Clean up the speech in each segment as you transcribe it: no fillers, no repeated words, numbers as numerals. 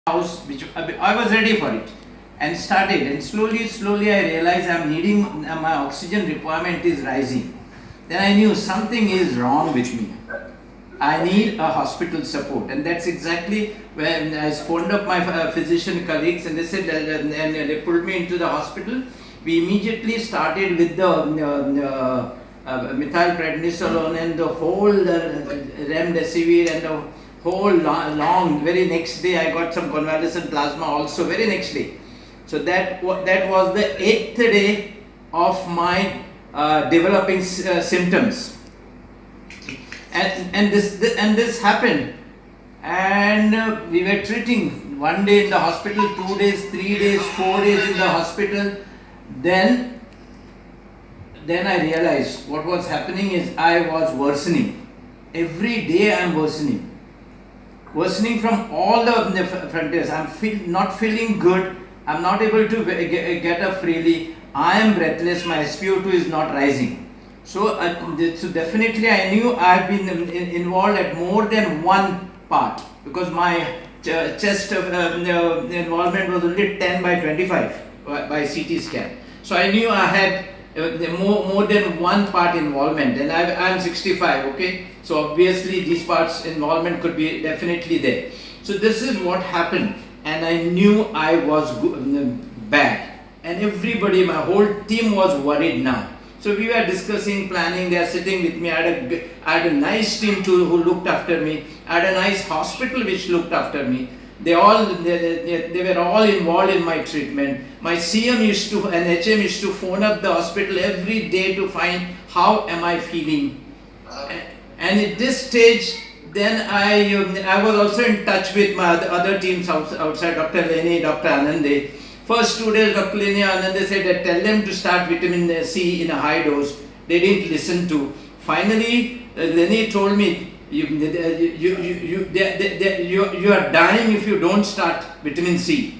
house, which I was ready for it, and started. And slowly, I realized I'm needing my oxygen requirement is rising. Then I knew something is wrong with me. I need a hospital support, and that's exactly when I phoned up my physician colleagues, and they said, and they pulled me into the hospital. We immediately started with the methylprednisolone and the whole remdesivir and the whole long. Very next day, I got some convalescent plasma also. Very next day. So that was the 8th day of my developing symptoms. And this happened, and we were treating 1 day in the hospital, 2 days, 3 days, 4 days in the hospital. Then I realized what was happening is I was worsening. Every day I am worsening from all the frontiers. I'm not feeling good. I'm not able to get up freely. I am breathless. My SpO2 is not rising. So definitely I knew I have been involved at more than one part, because my chest involvement was only 10 by 25 by CT scan. So I knew I had more than one part involvement, and I am 65, okay? So obviously these parts involvement could be definitely there. So this is what happened, and I knew I was bad, and everybody, my whole team was worried now. So we were discussing, planning. They are sitting with me. I had a nice team too who looked after me. I had a nice hospital which looked after me. They were all involved in my treatment. My CM and HM used to phone up the hospital every day to find how am I feeling. And at this stage, then I was also in touch with my other teams outside, Dr. Leni, Dr. Anande. First 2 days, Dr. Leni Anande said that tell them to start vitamin C in a high dose. They didn't listen to. Finally, Leni told me, you are dying if you don't start vitamin C.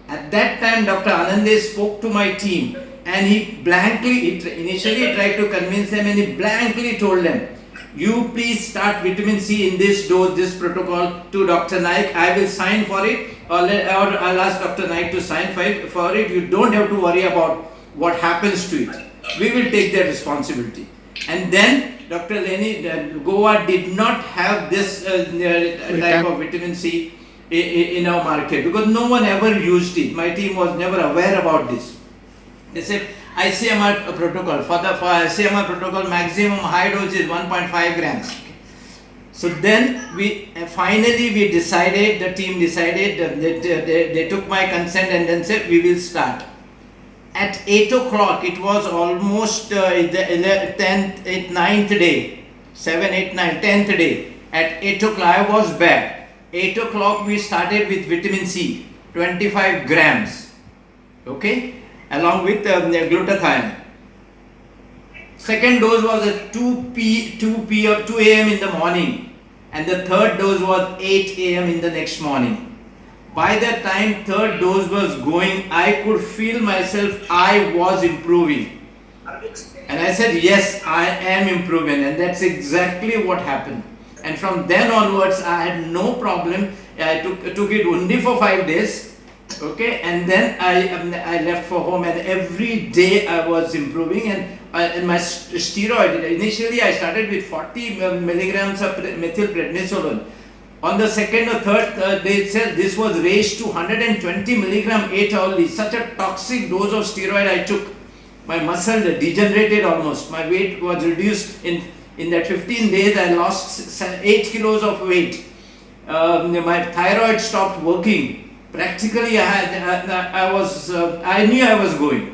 At that time, Dr. Anande spoke to my team, and he initially tried to convince them, and he blankly told them, you please start vitamin C in this dose, this protocol to Dr. Naik. I will sign for it, or I'll ask Dr. Naik to sign for it. You don't have to worry about what happens to it. We will take that responsibility. And then Dr. Leni Goa did not have this type of vitamin C in our market, because no one ever used it. My team was never aware about this. They said ICMR protocol. For ICMR protocol, maximum high dose is 1.5 grams. So then we decided, the team decided, they took my consent and then said we will start. At 8 o'clock, it was almost the 9th day, 7, 8, 9, 10th day. At 8 o'clock, I was bad. 8 o'clock, we started with vitamin C, 25 grams, okay, along with glutathione. Second dose was at 2 a.m. in the morning, and the third dose was 8 a.m. in the next morning. By the time third dose was going, I could feel myself, I was improving. And I said, yes, I am improving, and that's exactly what happened. And from then onwards, I had no problem. I took it only for 5 days, okay, and then I left for home, and every day I was improving. And my steroid, initially I started with 40 milligrams of methylprednisolone. On the second or third day itself, this was raised to 120 milligram 8 hourly. Such a toxic dose of steroid I took. My muscle degenerated almost. My weight was reduced. In that 15 days, I lost 8 kilos of weight. My thyroid stopped working. Practically, I knew I was going.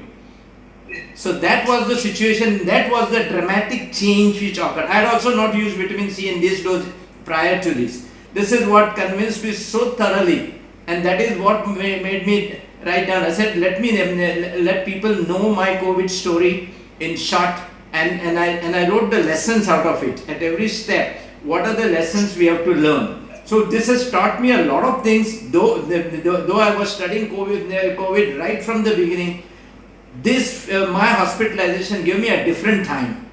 So that was the situation. That was the dramatic change which occurred. I had also not used vitamin C in this dose prior to this. This is what convinced me so thoroughly, and that is what made me write down. I said, let people know my COVID story in short, and I wrote the lessons out of it at every step. What are the lessons we have to learn? So this has taught me a lot of things. Though I was studying COVID right from the beginning, my hospitalization gave me a different time,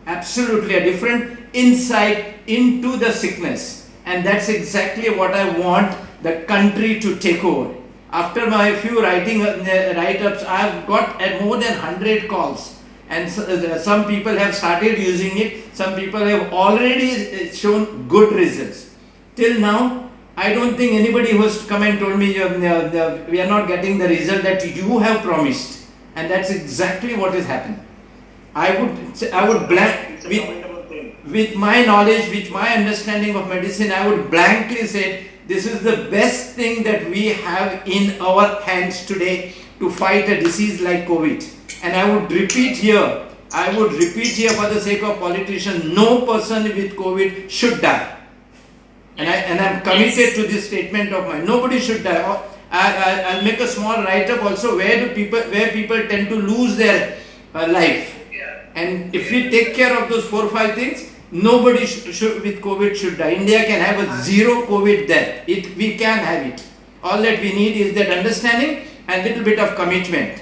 absolutely a different insight into the sickness. And that's exactly what I want the country to take over. After my few write-ups, I have got more than 100 calls, and some people have started using it. Some people have already shown good results. Till now, I don't think anybody who has come and told me we are not getting the result that you have promised, and that's exactly what has happened. I would blank with my knowledge, with my understanding of medicine, I would blankly say this is the best thing that we have in our hands today to fight a disease like COVID. And I would repeat here for the sake of politicians, no person with COVID should die. And I'm committed to this statement of mine. Nobody should die. I'll make a small write-up also where people tend to lose their life. And if we take care of those 4 or 5 things, nobody with COVID should die. India can have a zero COVID death. We can have it. All that we need is that understanding and little bit of commitment.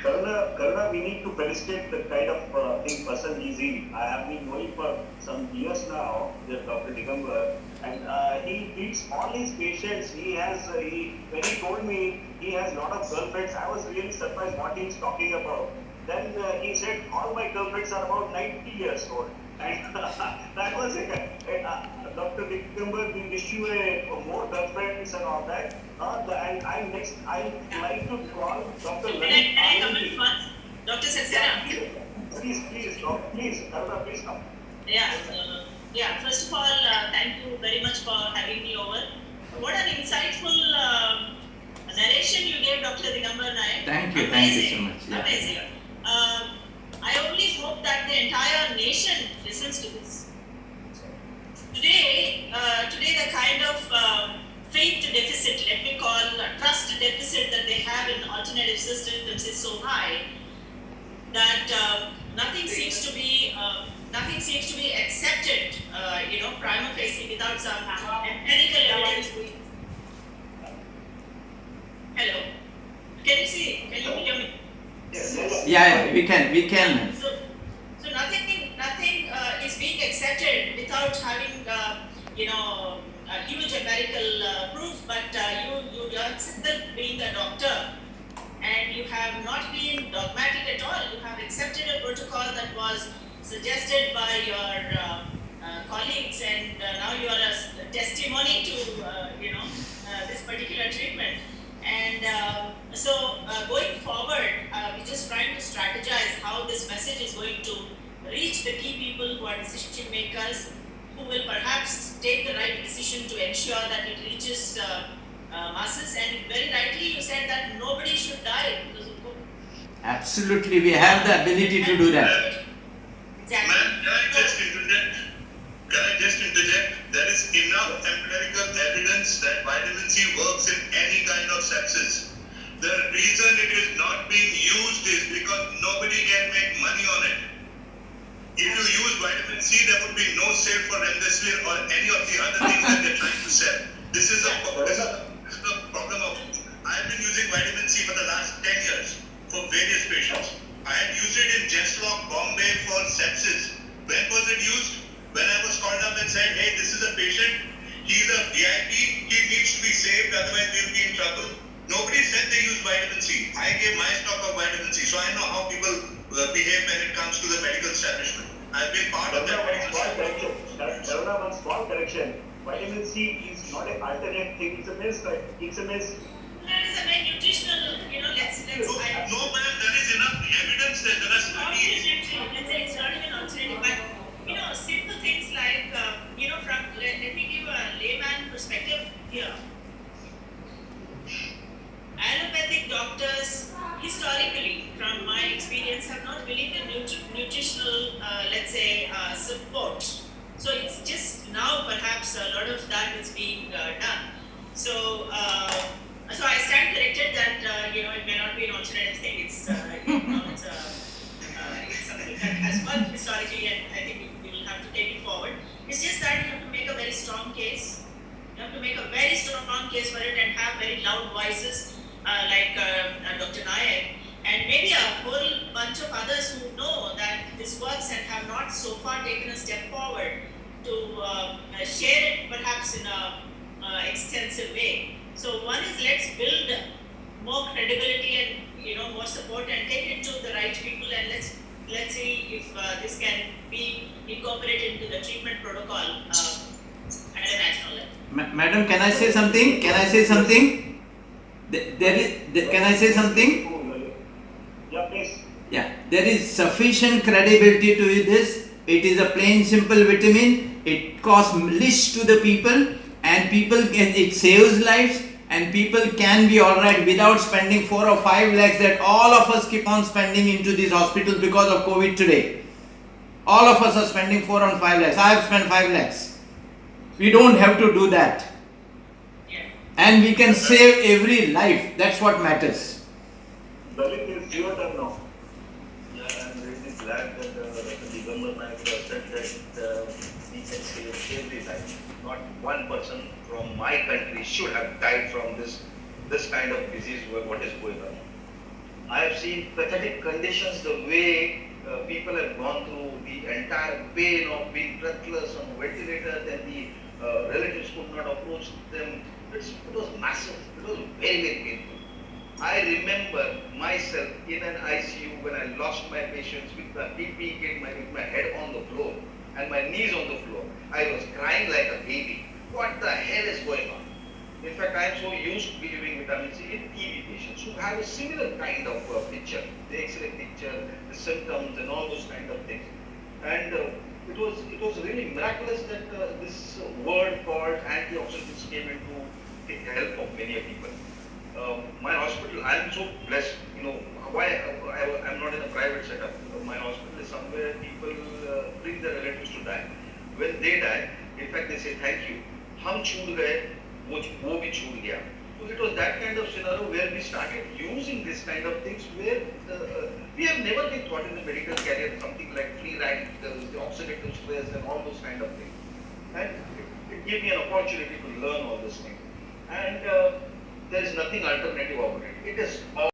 Karuna, we need to penetrate the kind of person he is in. I have been knowing for some years now, Dr. Digambar, and he treats all his patients. When he told me he has a lot of girlfriends, I was really surprised what he is talking about. Then he said, all my girlfriends are about 90 years old. And that was it. Dr. Digambar, we wish you more girlfriends and all that. And I like to call Dr. Can I come in first? Dr. Saxena? Please, Karuna, please come. Yeah. First of all, thank you very much for having me over. What an insightful narration you gave, Dr. Digambar Nayak. Thank you so much. Yeah. Amazing. I only hope that the entire nation listens to this. Today, the kind of faith deficit, let me call trust deficit that they have in alternative systems is so high that nothing seems to be accepted, prima facie without some empirical evidence. Hello, can you hear me? Yeah, we can. So nothing is being accepted without having a huge empirical proof. But you yourself being a doctor, and you have not been dogmatic at all. You have accepted a protocol that was suggested by your colleagues, and now you are a testimony to this particular treatment. And so going forward, we're just trying to strategize how this message is going to reach the key people who are decision makers, who will perhaps take the right decision to ensure that it reaches masses. And very rightly you said that nobody should die because of COVID. Absolutely, we have the ability to do that. Exactly. Ma'am, can I just interject? There is enough empirical evidence that vitamin C works in any kind of sepsis. The reason it is not being used is because nobody can make money on it. If you use vitamin C, there would be no sale for remdesivir or any of the other things that they're trying to sell. This is a problem of. I've been using vitamin C for the last 10 years for various patients. I had used it in Jeslock, Bombay for sepsis. When was it used? When I was called up and said, hey, this is a patient, he's a VIP, he needs to be saved, otherwise we'll be in trouble. Nobody said they use vitamin C. I gave my stock of vitamin C, so I know how people behave when it comes to the medical establishment. I've been part of that medical establishment. One small correction. Vitamin C is not an alternate thing, it's a myth. It's a myth. There is a very nutritional, let's No, ma'am, there is enough evidence that there are studies. let's say it's not even alternative, but simple things like, let me give a layman perspective here. Allopathic doctors, historically, from my experience, have not believed in nutritional, support. So it's just now perhaps a lot of that is being done. So I stand corrected that it may not be an alternative thing. It's something that has worked historically, and I think we will have to take it forward. It's just that you have to make a very strong case. You have to make a very strong case for it and have very loud voices like Dr. Nayak, and maybe a whole bunch of others who know that this works and have not so far taken a step forward to share it perhaps in a extensive way. So one is, let's build more credibility and more support and take it to the right people, and let's see if this can be incorporated into the treatment protocol at a national level. Madam, can I say something? Can I say something? Can I say something? Yeah, please. Yeah, there is sufficient credibility to this. It is a plain simple vitamin. It costs least to the people, and it saves lives, and people can be alright without spending 4 or 5 lakhs that all of us keep on spending into these hospitals because of COVID today. All of us are spending 4 or 5 lakhs. I have spent 5 lakhs. We don't have to do that. Yeah. And we can save every life. That's what matters. Dalit is your turn now. Yeah, I'm really glad that the government said that we can save every life. Not one person from my country should have died from this kind of disease. What is going on? I have seen pathetic conditions. The way people have gone through the entire pain of being breathless on ventilators, and the relatives could not approach them. It was massive. It was very, very painful. I remember myself in an ICU when I lost my patients with the BP kit, with my head on the floor and my knees on the floor. I was crying like a baby. What the hell is going on? In fact, I am so used to giving vitamin C in TB patients who have a similar kind of picture, the X-ray picture, the symptoms, and all those kind of things. And it was really miraculous that this word called antioxidants came into the help of many people. My hospital, I am so blessed. Why I'm not in a private setup. My hospital is somewhere people bring their relatives to die. When they die, in fact, they say thank you. हम छूट गए, वो भी छूट गया. So it was that kind of scenario where we started using this kind of things, where we have never been taught in the medical career something like free radicals, the oxidative stress, and all those kind of things. And it gave me an opportunity to learn all these things. And there is nothing alternative about it. It is all